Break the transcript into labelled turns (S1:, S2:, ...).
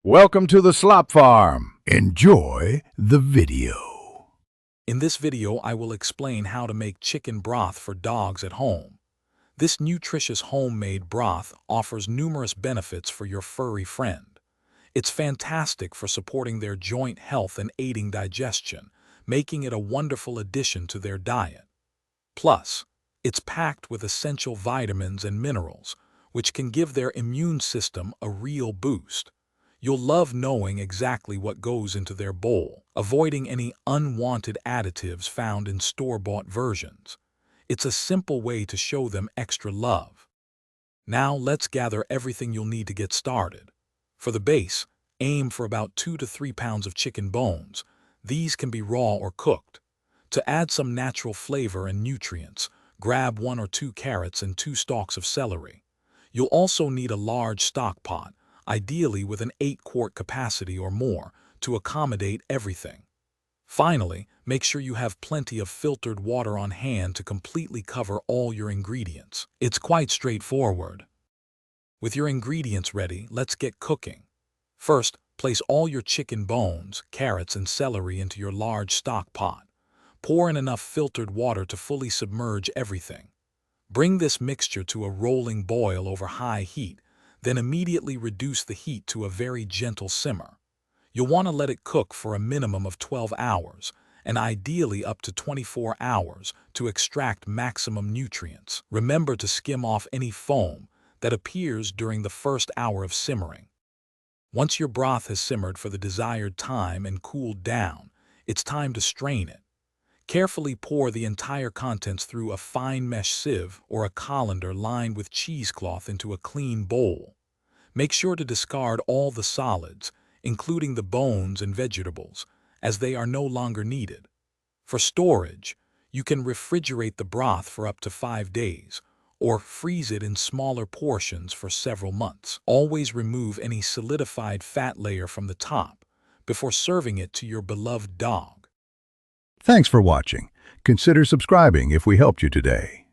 S1: Welcome to the Slop Farm. Enjoy the video.
S2: In this video, I will explain how to make chicken broth for dogs at home. This nutritious homemade broth offers numerous benefits for your furry friend. It's fantastic for supporting their joint health and aiding digestion, making it a wonderful addition to their diet. Plus, it's packed with essential vitamins and minerals, which can give their immune system a real boost. You'll love knowing exactly what goes into their bowl, avoiding any unwanted additives found in store-bought versions. It's a simple way to show them extra love. Now let's gather everything you'll need to get started. For the base, aim for about 2 to 3 pounds of chicken bones. These can be raw or cooked. To add some natural flavor and nutrients, grab 1 or 2 carrots and 2 stalks of celery. You'll also need a large stock pot, ideally with an 8-quart capacity or more, to accommodate everything. Finally, make sure you have plenty of filtered water on hand to completely cover all your ingredients. It's quite straightforward. With your ingredients ready, let's get cooking. First, place all your chicken bones, carrots, and celery into your large stock pot. Pour in enough filtered water to fully submerge everything. Bring this mixture to a rolling boil over high heat, then immediately reduce the heat to a very gentle simmer. You'll want to let it cook for a minimum of 12 hours, and ideally up to 24 hours, to extract maximum nutrients. Remember to skim off any foam that appears during the first hour of simmering. Once your broth has simmered for the desired time and cooled down, it's time to strain it. Carefully pour the entire contents through a fine mesh sieve or a colander lined with cheesecloth into a clean bowl. Make sure to discard all the solids, including the bones and vegetables, as they are no longer needed. For storage, you can refrigerate the broth for up to 5 days, or freeze it in smaller portions for several months. Always remove any solidified fat layer from the top before serving it to your beloved dog.
S1: Thanks for watching. Consider subscribing if we helped you today.